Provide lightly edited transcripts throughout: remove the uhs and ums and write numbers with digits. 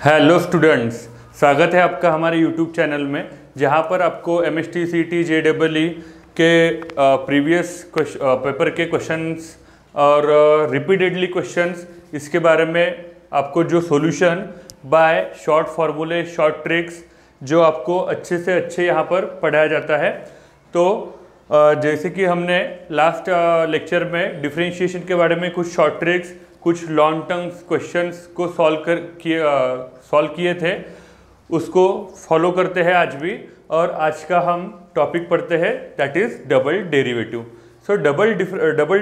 Hello students, स्वागत है आपका हमारे यूट्यूब चैनल में, जहां पर आपको MST CT JEE के प्रीवियस पेपर के क्वेश्चंस और रिपीटेडली क्वेश्चंस, इसके बारे में आपको जो सॉल्यूशन बाय शॉर्ट फार्मूले, शॉर्ट ट्रिक्स, जो आपको अच्छे से अच्छे यहां पर पढ़ाया जाता है। तो जैसे कि हमने लास्ट लेक्चर में डिफरेंशिएशन के बारे में कुछ शॉर्ट ट्रिक्स, कुछ लॉन्ग टर्म क्वेश्चंस को सॉल्व किए थे, उसको फॉलो करते हैं आज भी। और आज का हम टॉपिक पढ़ते हैं, that is double derivative. So double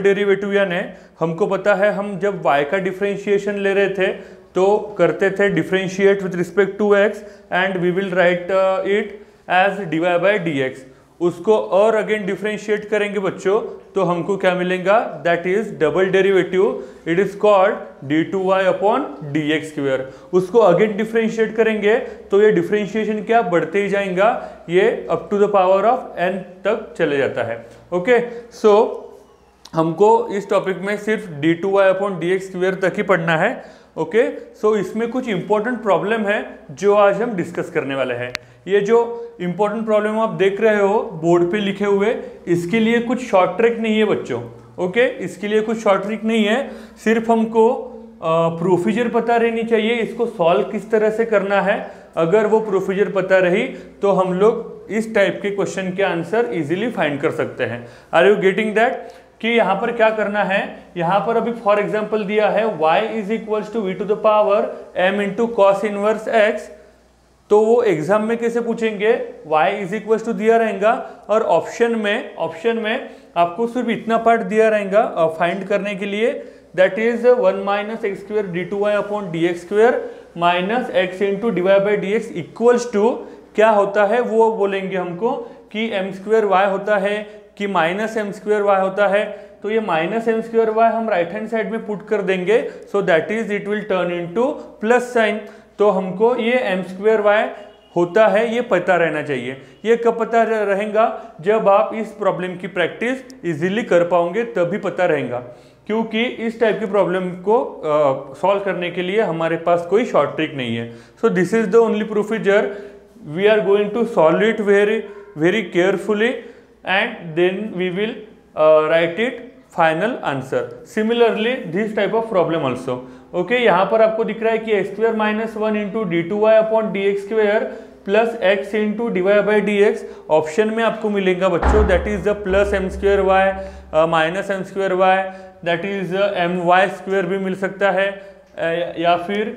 derivative यानी हमको पता है, हम जब y का डिफरेंशिएशन ले रहे थे तो करते थे differentiate with respect to x and we will write it as dy/dx। उसको और अगेन डिफरेंशिएट करेंगे बच्चों, तो हमको क्या मिलेगा, that is double derivative, it is called d2y/dx²। उसको अगेन डिफरेंशिएट करेंगे तो ये डिफरेंशिएशन क्या बढ़ते ही जाएगा, ये up to the power of n तक चले जाता है। ओके, सो हमको इस टॉपिक में सिर्फ d2y/dx² तक ही पढ़ना है। ओके, सो इसमें कुछ इंपॉर्टेंट प्रॉब्लम है जो आज हम डिस्कस करने वाले हैं। ये जो इंपॉर्टेंट प्रॉब्लम आप देख रहे हो बोर्ड पे लिखे हुए, इसके लिए कुछ शॉर्ट ट्रिक नहीं है बच्चों। ओके, इसके लिए कुछ शॉर्ट ट्रिक नहीं है, सिर्फ हमको प्रोसीजर पता रहनी चाहिए, इसको सॉल्व किस तरह से करना है। अगर वो प्रोसीजर पता रही तो हम लोग इस टाइप के क्वेश्चन के आंसर इजीली फाइंड कर सकते हैं। Are you getting that? कि यहाँ पर क्या करना है, यहाँ पर अभी फॉर एग्जाम्पल दिया है y is equals to v⁻m into cos inverse x। तो वो एग्जाम में कैसे पूछेंगे, y इज इक्वल्स टू दिया रहेगा और ऑप्शन में आपको सिर्फ इतना पार्ट दिया रहेगा फाइंड करने के लिए, that is 1 - x² d2y/dx² minus x into dy/dx equals to क्या होता है, वो बोलेंगे हमको कि m² y होता है कि -m² y होता है। तो ये -m² y हम राइट हैंड साइड में पुट कर देंगे, so that is it will turn into plus sign. तो हमको ये m² y होता है ये पता रहना चाहिए। ये कब पता रहेगा, जब आप इस प्रॉब्लम की प्रैक्टिस इजीली कर पाओगे तभी पता रहेगा, क्योंकि इस टाइप की प्रॉब्लम को सॉल्व करने के लिए हमारे पास कोई शॉर्ट ट्रिक नहीं है। So this is the only procedure, we are going to solve it very carefully and then we will write it final answer. Similarly this type of problem also. Okay, यहाँ पर आपको दिख रहा है कि x² - 1 into d2y/dx² plus x into dy/dx। Option में आपको मिलेगा बच्चों, that is plus m² y minus m² y, that is my² भी मिल सकता है या फिर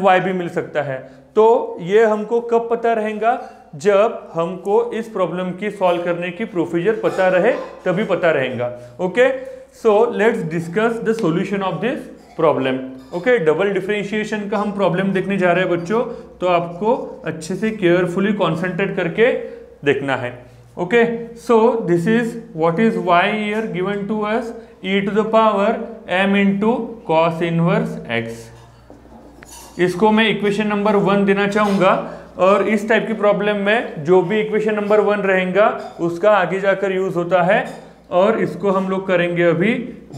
my भी मिल सकता है। तो ये हमको कब पता रहेगा, जब हमको इस प्रॉब्लम की सॉल्व करने की प्रोसीजर पता रहे तभी पता रहेगा। Okay, so let's discuss the solution of this problem. Okay, double differentiation का हम प्रॉब्लम देखने जा रहे हैं बच्चों, तो आपको अच्छे से केयरफुली कॉन्सेंट्रेट करके देखना है। Okay, so this is what is y here given to us, e⁻m into cos inverse x। इसको मैं इक्वेशन नंबर 1 देना चाहूंगा, और इस टाइप की प्रॉब्लम में जो भी इक्वेशन नंबर 1 रहेगा उसका आगे जाकर यूज होता है, और इसको हम लोग करेंगे अभी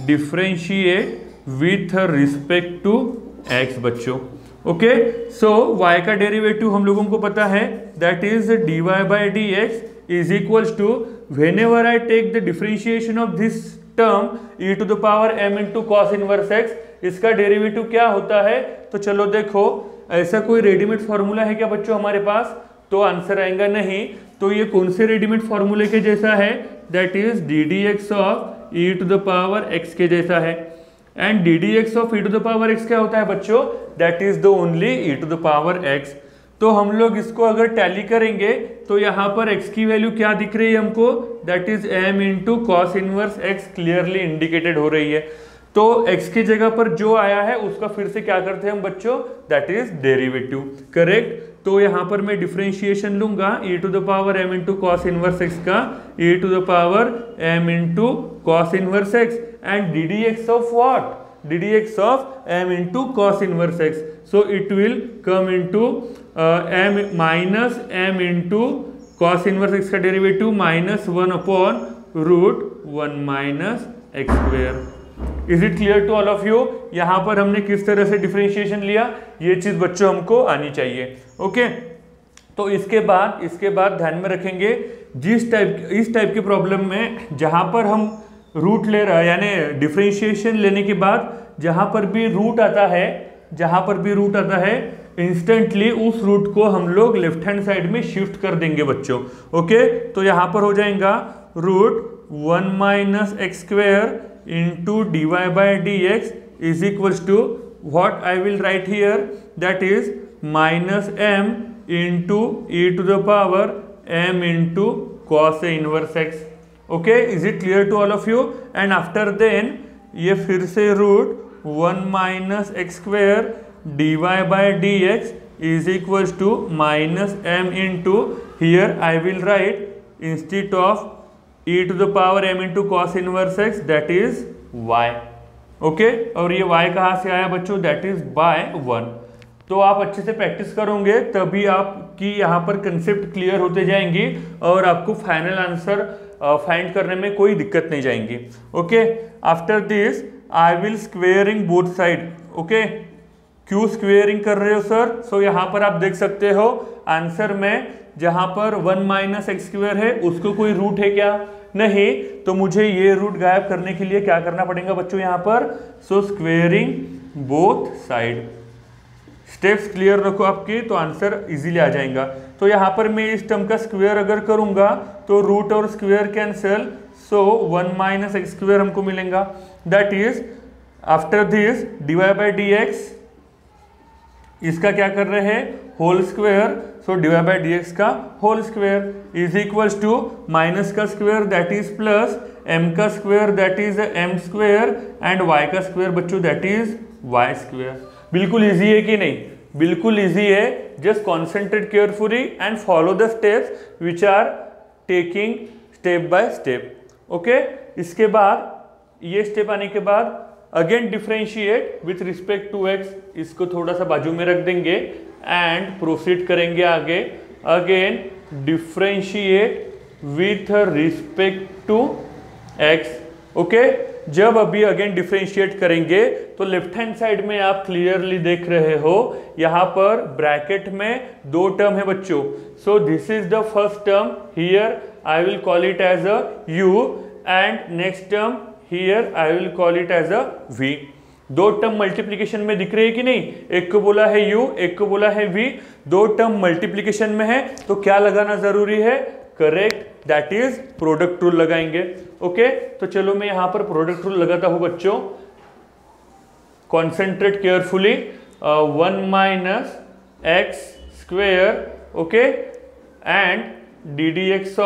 differentiate with respect to x बच्चों। ओके, सो y का डेरिवेटिव हम लोगों को पता है, that is dy/dx is equals to, whenever I take the differentiation of this term e⁻m into cos inverse x, इसका डेरिवेटिव क्या होता है। तो चलो देखो, ऐसा कोई रेडीमेड फॉर्मूला है क्या बच्चों हमारे पास, तो आंसर आएगा नहीं। तो ये कौन से रेडीमेड फॉर्मूले के जैसा है, that is ddx of e⁻x के जैसा है। एंड ddx ऑफ e⁻x क्या होता है बच्चों, that is the only e⁻x। तो हम लोग इसको अगर टैली करेंगे तो यहाँ पर x की वैल्यू क्या दिख रही है हमको, that is m into cos inverse x clearly indicated हो रही है। तो x की जगह पर जो आया है उसका फिर से क्या करते हैं हम बच्चों, दैट इज डेरिवेटिव, करेक्ट। तो यहाँ पर मैं डिफरेंशिएशन लूंगा e⁻m into cos inverse x का e⁻m into cos inverse x and ddx of what, ddx of m into cos inverse x। So it will come into m into cos inverse x का derivative -1/√1 - x²। Is it clear to all of you? यहाँ पर हमने किस तरह से differentiation लिया, ये चीज बच्चों हमको आनी चाहिए। ओके, तो इसके बाद ध्यान में रखेंगे इस टाइप की प्रॉब्लम में जहां पर हम रूट ले रहा है, यानी डिफरेंशिएशन लेने के बाद जहां पर भी रूट आता है इंस्टेंटली उस रूट को हम लोग लेफ्ट हैंड साइड में शिफ्ट कर देंगे बच्चों। ओके, तो यहां पर हो जाएगा root 1 minus x square into d y by d x is equals to what I will write here, that is minus m into e to the power m into cos a inverse x। Okay, is it clear to all of you? And after then ये फिर से root 1 minus x square d y by d x is equals to minus m into here I will write instead of e to the power m into cos inverse x that is y। Okay, और ये y कहाँ से आया बच्चों? That is by 1। तो आप अच्छे से प्रैक्टिस करोगे तभी आपकी यहाँ पर कंसेप्ट क्लियर होते जाएंगी और आपको फाइनल आंसर फाइंड करने में कोई दिक्कत नहीं जाएंगी। Okay, after this I will squaring both side. Okay, क्यों स्क्वेयरिंग कर रहे हो सर? सो यहाँ पर आप देख सकते हो आंसर में जहाँ पर 1 माइनस एक्स स्क्वेयर है उसको कोई रूट है क्या? नहीं, तो मुझे ये रूट गायब करने के लिए क्या करना पड़ेगा बच्चों यहाँ पर? So squaring both side. Steps clear रखो आपकी तो आंसर इजीली आ जाएगा। तो यहाँ पर मैं इस टर्म का स्क्वायर अगर करूंगा तो रूट और square cancel, so 1 minus x square हमको मिलेगा। That is after this d y by d x, इसका क्या कर रहे हैं? Whole square, so d y by d x का whole square is equals to minus का square that is plus m का square that is m square and y का square बच्चों दैट इज वाई स्क्वायर। बिल्कुल easy है कि नहीं? बिल्कुल इजी है। Just concentrate carefully and follow the steps which are taking step by step. Okay, इसके बाद ये स्टेप आने के बाद again differentiate with respect to x, इसको थोड़ा सा बाजू में रख देंगे एंड प्रोसीड करेंगे आगे। Again differentiate with respect to x. Okay, जब अभी अगेन डिफरेंशिएट करेंगे तो लेफ्ट हैंड साइड में आप क्लियरली देख रहे हो यहां पर ब्रैकेट में 2 टर्म है बच्चों। So this is the first term, here I will call it as a u and next term here I will call it as a v। 2 term multiplication में दिख रहे हैं कि नहीं? एक को बोला है u, एक को बोला है v। 2 टर्म मल्टीप्लीकेशन में है तो क्या लगाना जरूरी है? Correct, that is product rule लगाएंगे। ओके, तो चलो मैं यहां पर प्रोडक्ट रूल लगाता हूं बच्चों। Concentrate carefully. 1 minus x square, okay, and d d x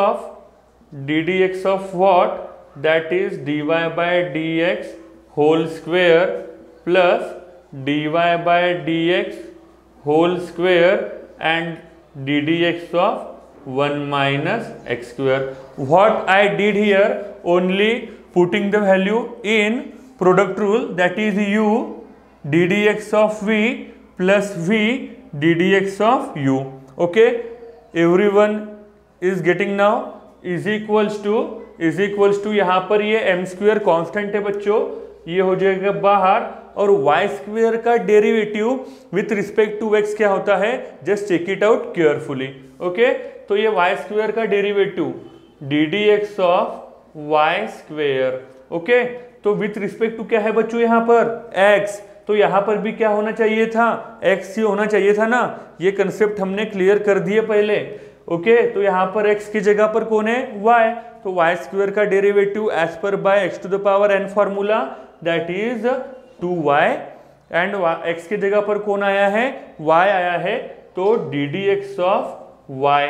of what? That is d y by d x whole square plus d y by d x whole square and d d x of 1 minus x square. What I did here, only putting the value in product rule, that is u ddx of v plus v ddx of u. Okay, everyone is getting now? is equals to यहाँ पर ये m square constant है बच्चों, ये हो जाएगा बाहर, और y स्क्वेयर का derivative with respect to x क्या होता है? Just check it out carefully. Okay, तो ये y स्क्वेयर का derivative d d x of y square. Okay, तो विथ रिस्पेक्ट टू क्या है बच्चों यहाँ पर? x। तो यहाँ पर भी क्या होना चाहिए था? x ही होना चाहिए था ना। ये कंसेप्ट हमने क्लियर कर दिए पहले। ओके, तो यहाँ पर x की जगह पर कौन है? y। तो y स्क्वेयर का derivative as per by x to the power n formula that is 2y and x की जगह पर कौन आया है? y आया है, तो d d x of y।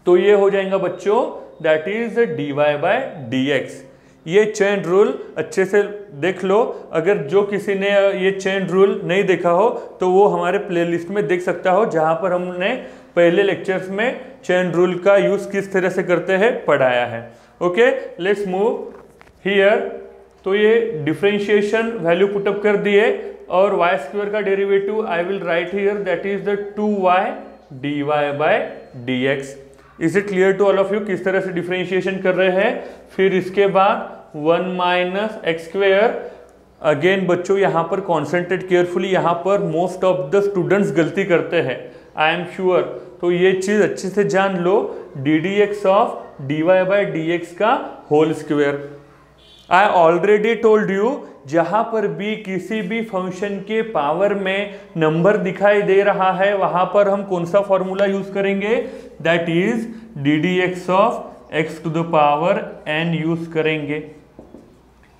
तो ये हो जाएगा बच्चों that is dy by dx। ये चेन रूल अच्छे से देख लो। अगर जो किसी ने ये चेन रूल नहीं देखा हो तो वो हमारे प्लेलिस्ट में देख सकता हो, जहां पर हमने पहले लेक्चर्स में चेन रूल का यूज किस तरह से करते हैं पढ़ाया है। Okay, let's move here. तो ये डिफरेंशिएशन वैल्यू पुटअप कर दिए और y स्क्वायर का derivative I will write here that is the 2y dy by dx। Is it clear to all of you किस तरह से डिफरेंशिएशन कर रहे हैं? फिर इसके बाद 1 माइनस एक्स स्क्वेयर। अगेन बच्चों यहाँ पर कॉन्सेंट्रेट केयरफुली, यहाँ पर मोस्ट ऑफ द स्टूडेंट्स गलती करते हैं, आई एम श्योर। तो ये चीज अच्छे से जान लो, d d x of d y by d x का whole square. I already told you, जहां पर भी किसी भी फंक्शन के पावर में नंबर दिखाई दे रहा है वहां पर हम कौन सा फॉर्मूला यूज करेंगे, that is d d x of x to the power n use करेंगे।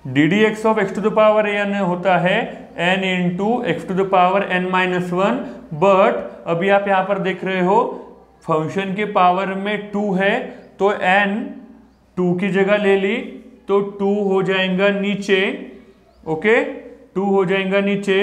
D d x of x to the power n होता है n into x to the power n minus one. But अभी आप यहां पर देख रहे हो फंक्शन के पावर में 2 है, तो एन 2 की जगह ले ली तो 2 हो जाएगा नीचे, ओके 2 हो जाएगा नीचे,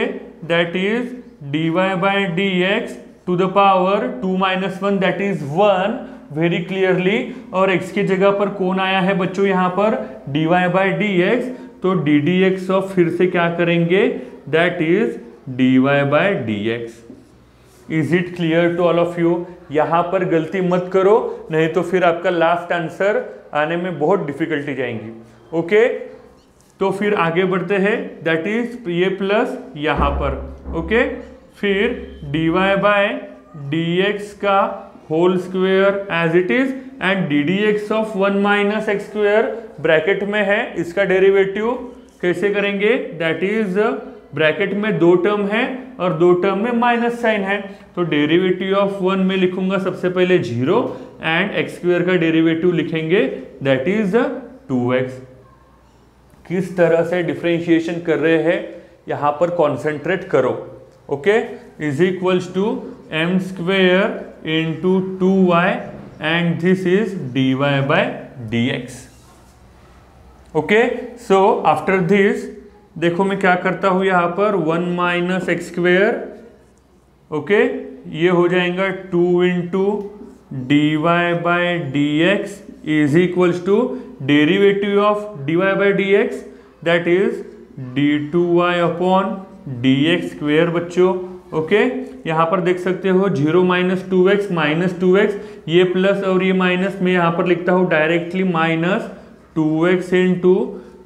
that is d y by d x to the power 2 minus one, that is 1 very clearly. और x की जगह पर कौन आया है बच्चों यहाँ पर, d y by d x, तो डी डी एक्स ऑफ फिर से क्या करेंगे, that is d y by d x. Is it clear to all of you? यहाँ पर गलती मत करो, नहीं तो फिर आपका लास्ट आंसर आने में बहुत डिफिकल्टी जाएंगी, ओके तो फिर आगे बढ़ते हैं, दैट इज ये प्लस यहाँ पर, ओके फिर d y by d x का whole square as it is and d d x of 1 minus x square bracket में है, इसका डेरिवेटिव कैसे करेंगे, दैट इज ब्रैकेट में 2 टर्म है और 2 टर्म में माइनस साइन है, तो डेरिवेटिव ऑफ 1 में लिखूंगा सबसे पहले 0 एंड एक्स स्क्वेयर का डेरिवेटिव लिखेंगे दैट इज 2x। किस तरह से डिफरेंशिएशन कर रहे हैं यहां पर कॉन्सेंट्रेट करो, okay is equals to m square into 2y and this is dy by dx, okay so after this देखो मैं क्या करता हूं यहां पर 1 माइनस एक्स स्क्वेयर, ओके ये हो जाएगा 2 into d y by d x is equals to derivative of d y by d x that is d two y upon d x square बच्चों, ओके यहाँ पर देख सकते हो 0 माइनस 2x माइनस 2x, ये प्लस और ये minus, मैं यहाँ पर लिखता हूँ directly minus 2x into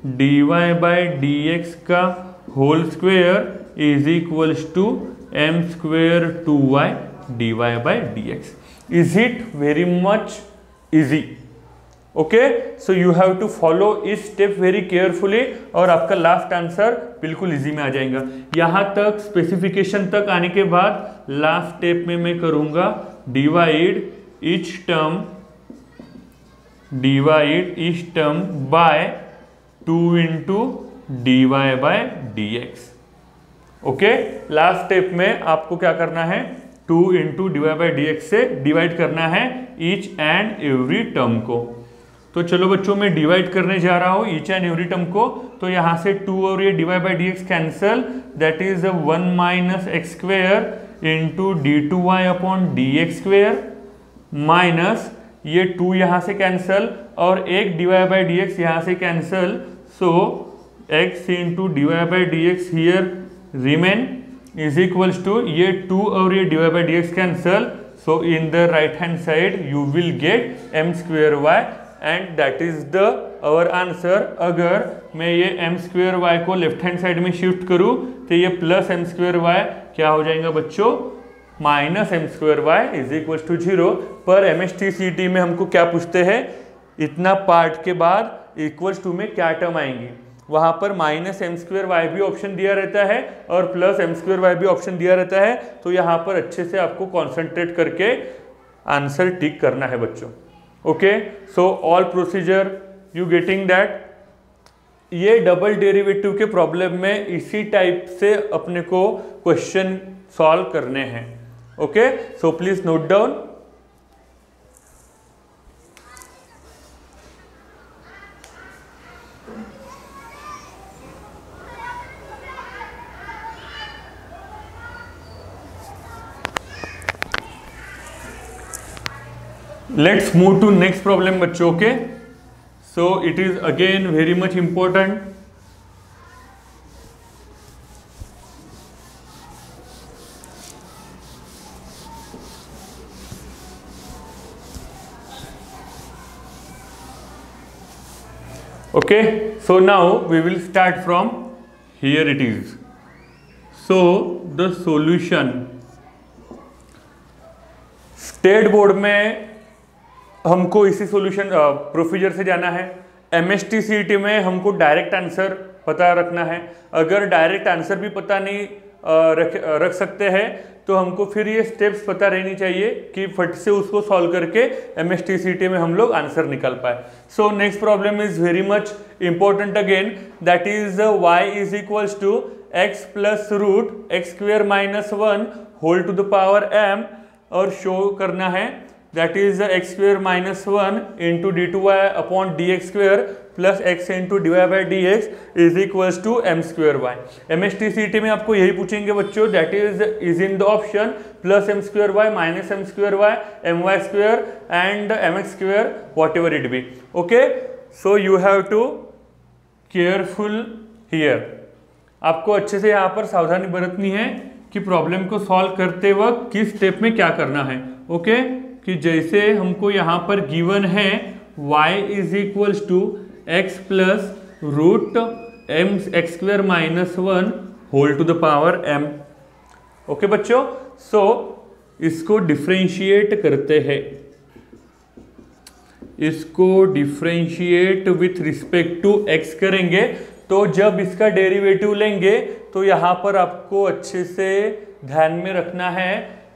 d y by d x का whole square is equals to m square 2y d y by d x. Is it very much easy, okay so you have to follow इस step very carefully और आपका last answer बिल्कुल easy में आ जाएगा। यहां तक specification तक आने के बाद लास्ट स्टेप में मैं करूंगा divide each term by 2 into d y by d x, okay last step में आपको क्या करना है 2 into d y by d x से डिवाइड करना है ईच एंड एवरी टर्म को। तो चलो बच्चों मैं डिवाइड करने जा रहा हूँ ईच एंड एवरी टर्म को, तो यहाँ से 2 और ये d y by d x cancel, that is 1 minus x square into d two y upon d x square minus ये 2 यहाँ से कैंसल और एक d y by d x यहाँ से cancel, so x into d y by d x here remain is equals to ये 2 और ये d y by d x cancel, so in the right hand side you will get m square y and that is the our answer. अगर मैं ये m square y को left hand side में shift करूं तो ये plus m square Y क्या हो जाएगा बच्चों, minus m square y is equal to 0। पर MSTCT में हमको क्या पूछते हैं, इतना पार्ट के बाद इक्वल्स टू में क्या टर्म आएंगी, वहां पर माइनस एम स्क्वेयर वाई भी ऑप्शन दिया रहता है और प्लस एम स्क्वेयर वाई भी ऑप्शन दिया रहता है, तो यहाँ पर अच्छे से आपको कॉन्सेंट्रेट करके आंसर टिक करना है बच्चों, okay so all procedure you getting that. ये डबल डेरिवेटिव के प्रॉब्लम में इसी टाइप से अपने को क्वेश्चन सॉल्व करने हैं, okay so please note down. Let's move to next problem बच्चों, okay so it is again very much important। Okay, so now we will start from here it is. So the solution, state board में हमको इसी solution procedure से जाना है। MST CET में हमको direct answer पता रखना है। अगर डायरेक्ट आंसर भी पता नहीं रख सकते हैं तो हमको फिर ये स्टेप्स पता रहनी चाहिए कि फट से उसको सॉल्व करके एमएसटी सीईटी में हम लोग आंसर निकाल पाए। So next problem is very much important again, that is y is equals to x plus root x square minus 1 whole to the power m, और शो करना है that is x square minus 1 into d two y upon d x square plus x into d y by d x is equals to m square y. MST CET में आपको यही पूछेंगे बच्चों, that is in the option plus m square y minus m square y m y square and m x square whatever it be. Okay, so you have to careful here. आपको अच्छे से यहाँ पर सावधानी बरतनी है कि problem को सॉल्व करते वक्त किस स्टेप में क्या करना है। ओके, कि जैसे हमको यहाँ पर गिवन है y is equals to x plus root m x square minus 1 whole to the power m। Okay बच्चों, सो इसको डिफ्रेंशिएट करते हैं, इसको differentiate with respect to x करेंगे। तो जब इसका डेरिवेटिव लेंगे तो यहाँ पर आपको अच्छे से ध्यान में रखना है,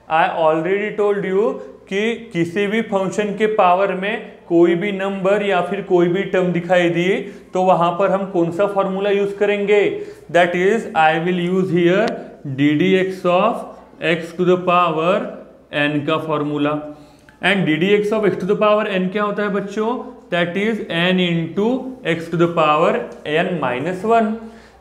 आई ऑलरेडी टोल्ड यू कि किसी भी फंक्शन के पावर में कोई भी नंबर या फिर कोई भी टर्म दिखाई दी तो वहां पर हम कौन सा फॉर्मूला यूज करेंगे, that is I will use here d d x of x to the power n का formula. And d d x of x to the power n क्या होता है बच्चों, that is n into x to the power n minus 1।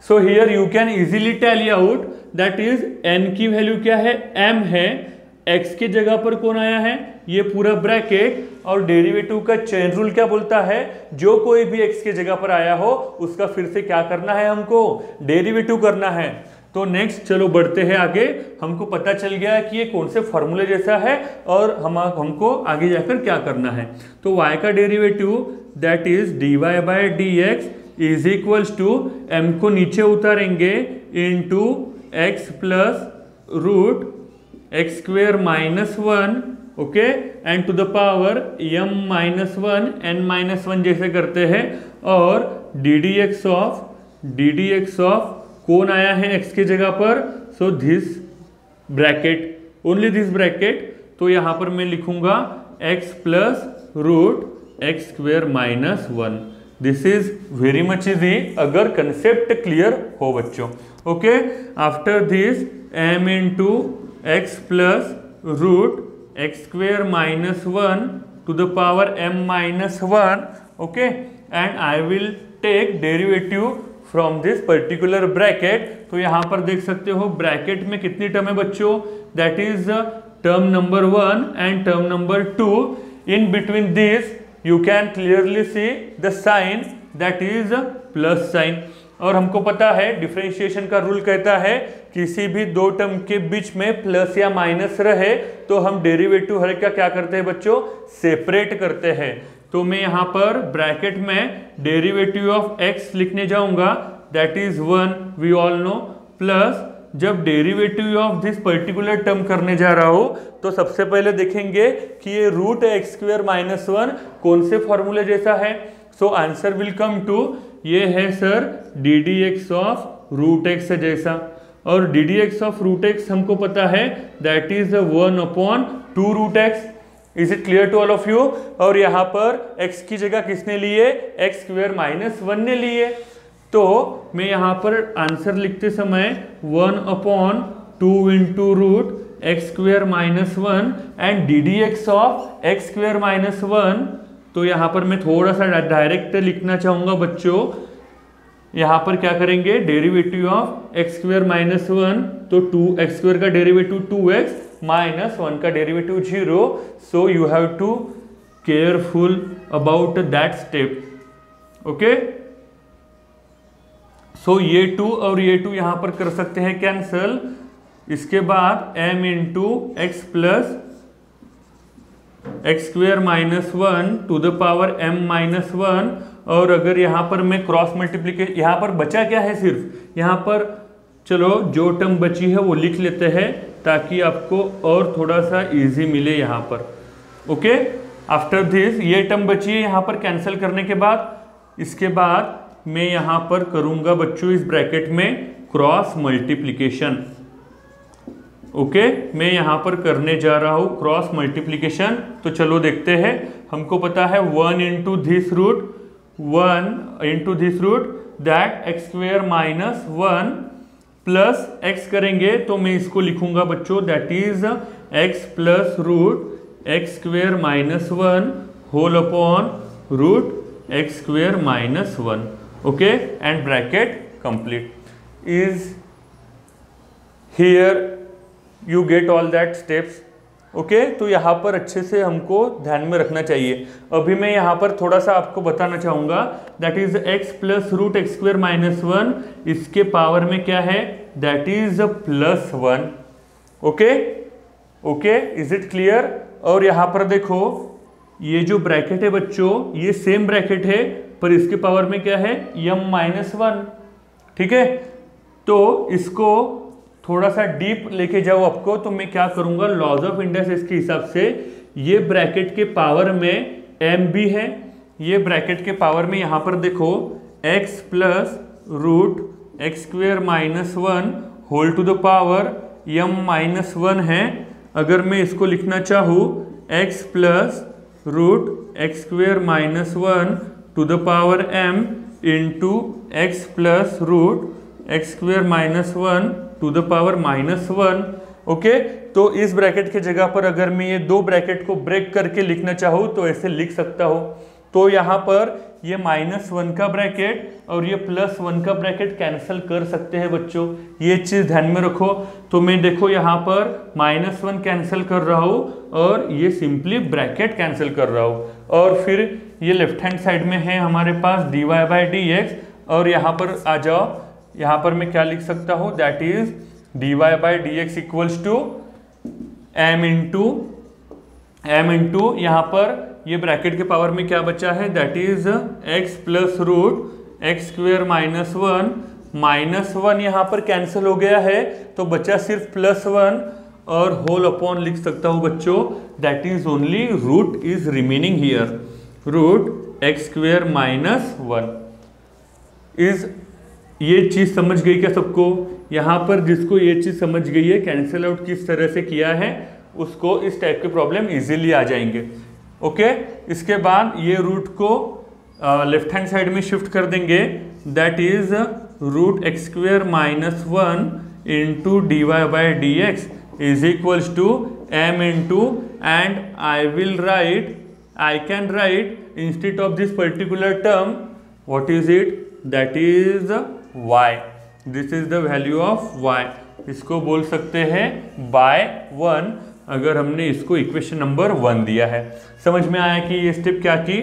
So here you can easily tell out that is n की value क्या है, m है, x की जगह पर कौन आया है, ये पूरा ब्रैकेट, और डेरिवेटिव का चेन रूल क्या बोलता है, जो कोई भी x की जगह पर आया हो उसका फिर से क्या करना है, हमको डेरिवेटिव करना है। तो नेक्स्ट चलो बढ़ते हैं आगे। हमको पता चल गया कि ये कौन से फॉर्मूले जैसा है और हमको आगे जाकर क्या करना है। तो y का derivative that is dy by d x is equals to m को नीचे उतारेंगे into x plus root x square minus 1, okay, and to the power m minus 1 n minus 1 जैसे करते हैं, और डी डी एक्स ऑफ कौन आया है x की जगह पर, so this bracket, only this bracket. तो यहाँ पर मैं लिखूंगा x plus root x square minus 1। This is very much easy अगर कंसेप्ट क्लियर हो बच्चों। Okay, after this m into x plus root x square minus 1 to the power m minus 1, okay, and I will take derivative from this particular bracket. तो यहाँ पर देख सकते हो bracket में कितनी टर्म है बच्चों, that is term number 1 and term number 2। In between this you can clearly see the sign that is plus sign. और हमको पता है डिफरेंशिएशन का रूल कहता है किसी भी दो टर्म के बीच में प्लस या माइनस रहे तो हम डेरिवेटिव हर का क्या करते हैं बच्चों, सेपरेट करते हैं। तो मैं यहाँ पर ब्रैकेट में डेरिवेटिव ऑफ x लिखने जाऊंगा that is 1, we all know, plus जब derivative of this particular term करने जा रहा हो तो सबसे पहले देखेंगे कि ये रूट एक्स स्क्वेयर माइनस 1 कौन से फॉर्मूले जैसा है। So answer will come to, ये है sir d d x of root x जैसा, और d d x of root x हमको पता है that is 1 upon 2 root x. Is it clear to all of you. और यहाँ पर x की जगह किसने लिए, एक्स स्क्वेयर माइनस 1 ने लिए। तो मैं यहाँ पर आंसर लिखते समय 1 upon 2 into root x square minus 1 and d d x of x square minus 1। तो यहाँ पर मैं थोड़ा सा डायरेक्ट लिखना चाहूँगा बच्चों। यहाँ पर क्या करेंगे, derivative of x square minus 1, तो 2x स्क्वेयर का डेरिवेटिव 2x माइनस 1 का derivative 0। So you have to careful about that step. Okay, so ये 2 और ये 2 यहाँ पर कर सकते हैं कैंसल। इसके बाद m into x plus x square minus 1 to the power m minus 1 और अगर यहाँ पर मैं क्रॉस मल्टीप्लीकेशन, यहाँ पर बचा क्या है, सिर्फ यहाँ पर चलो जो टर्म बची है वो लिख लेते हैं ताकि आपको और थोड़ा सा इजी मिले यहाँ पर। ओके, आफ्टर दिस ये टर्म बची है यहाँ पर कैंसिल करने के बाद। इसके बाद मैं यहाँ पर करूँगा बच्चों इस ब्रैकेट में क्रॉस मल्टीप्लीकेशन। ओके, मैं यहाँ पर करने जा रहा हूँ क्रॉस मल्टीप्लीकेशन। तो चलो देखते हैं। हमको पता है 1 into this root, 1 into this root that x square minus 1 plus x करेंगे तो मैं इसको लिखूंगा बच्चों that is x plus root x square minus 1 whole upon root x square minus 1। Okay, and bracket complete. Is here you get all that steps. Okay, तो यहाँ पर अच्छे से हमको ध्यान में रखना चाहिए। अभी मैं यहाँ पर थोड़ा सा आपको बताना चाहूँगा that is x plus root x square minus 1, इसके पावर में क्या है, that is plus 1। Okay okay, is it clear. और यहाँ पर देखो ये जो ब्रैकेट है बच्चों, ये सेम ब्रैकेट है पर इसके पावर में क्या है, m माइनस 1। ठीक है, तो इसको थोड़ा सा डीप लेके जाओ आपको, तो मैं क्या करूंगा, लॉज ऑफ इंडक्सेस के हिसाब से ये ब्रैकेट के पावर में m भी है, ये ब्रैकेट के पावर में यहाँ पर देखो x plus root x square minus 1 whole to the power m minus 1 है। अगर मैं इसको लिखना चाहूँ x plus root x square minus 1 to the power m into x plus root x square minus 1 to the power minus 1। Okay, तो इस bracket की जगह पर अगर मैं ये दो ब्रैकेट को ब्रेक करके लिखना चाहूँ तो ऐसे लिख सकता हूँ। तो यहाँ पर ये माइनस 1 का ब्रैकेट और ये प्लस 1 का ब्रैकेट कैंसिल कर सकते हैं बच्चों, ये चीज़ ध्यान में रखो। तो मैं देखो यहाँ पर माइनस 1 कैंसिल कर रहा हूँ और ये सिंपली ब्रैकेट कैंसिल कर रहा हूँ, और फिर ये लेफ्ट हैंड साइड में है हमारे पास dy बाई डी एक्स, और यहाँ पर आ जाओ, यहाँ पर मैं क्या लिख सकता हूँ, that is dy by d x equals to m into यहाँ पर ये ब्रैकेट के पावर में क्या बचा है, that is x plus root x square minus 1, minus 1 यहाँ पर कैंसिल हो गया है तो बचा सिर्फ प्लस 1, और होल अपॉन लिख सकता हूँ बच्चों, that is only root is remaining here, root x square minus 1 is. ये चीज़ समझ गई क्या सबको? यहाँ पर जिसको ये चीज़ समझ गई है कैंसिल आउट किस तरह से किया है, उसको इस टाइप के प्रॉब्लम इजीली आ जाएंगे। ओके, इसके बाद ये रूट को लेफ्ट हैंड साइड में शिफ्ट कर देंगे, that is root x square minus 1 into d y by d x is equals to m into, and I can write instead of this particular term, what is it, that is y, this is the value of y, इसको बोल सकते हैं by 1, अगर हमने इसको equation number 1 दिया है। समझ में आया कि ये स्टेप क्या की?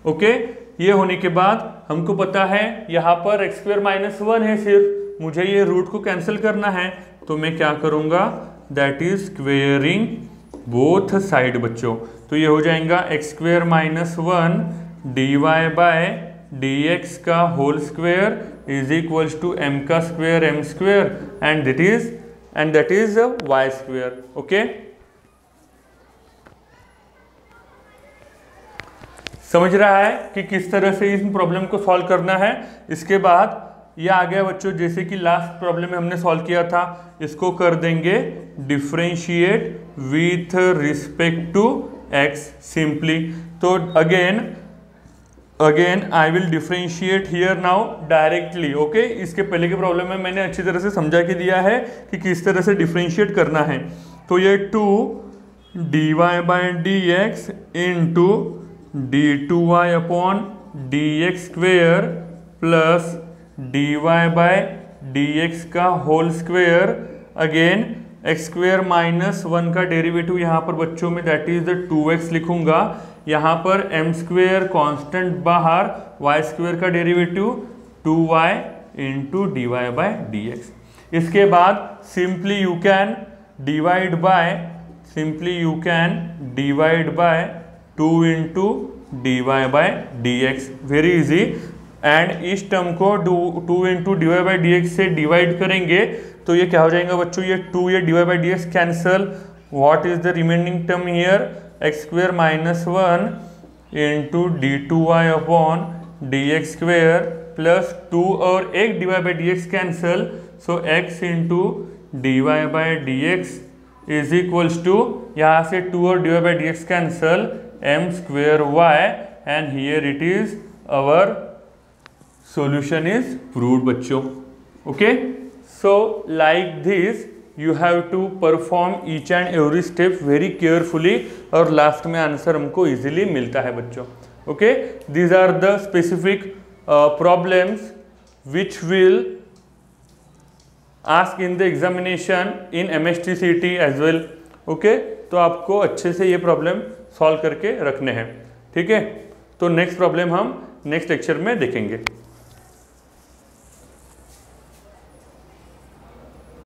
ओके, ये होने के बाद हमको पता है यहाँ पर एक्स स्क्वेयर माइनस 1 है, सिर्फ मुझे ये रूट को कैंसिल करना है, तो मैं क्या करूँगा, that is squaring both side बच्चों। तो ये हो जाएगा x square minus 1 d y by d x का whole square is equals to m का square m square, and that is y square. Okay, समझ रहा है कि किस तरह से इस प्रॉब्लम को सॉल्व करना है। इसके बाद ये आ गया बच्चों, जैसे कि लास्ट प्रॉब्लम में हमने सॉल्व किया था, इसको कर देंगे differentiate with respect to x simply. तो again I will differentiate here now directly. Okay, इसके पहले के प्रॉब्लम में मैंने अच्छी तरह से समझा के दिया है कि किस तरह से डिफरेंशिएट करना है। तो ये 2 dy by d x into d2y upon d x square plus dy by d x का whole square, again x square minus 1 का डेरिवेटिव यहाँ पर बच्चों में दैट इज 2x लिखूंगा, यहाँ पर m स्क्वेयर कॉन्स्टेंट बाहर, y स्क्वेयर का derivative 2y into d y by d x. इसके बाद simply you can divide by 2 into dy by d x, very easy. And इस टर्म को 2 into d y by d x से divide करेंगे तो ये क्या हो जाएगा बच्चों, ये 2 ये d y by d x cancel, what is the remaining term here, x square minus 1 into d two y upon d x square plus 2 और एक d y by d x cancel, so x into d y by d x is equals to, यहाँ से 2 और d y by d x cancel, m square y, and here it is our solution is proved बच्चों। okay, so like this you have to perform each and every step very carefully और last में answer हमको easily मिलता है बच्चों। okay, these are the specific problems which will ask in the examination in MSTCT as well। okay, तो आपको अच्छे से ये प्रॉब्लम सॉल्व करके रखने हैं, ठीक है। तो नेक्स्ट प्रॉब्लम हम नेक्स्ट लेक्चर में देखेंगे।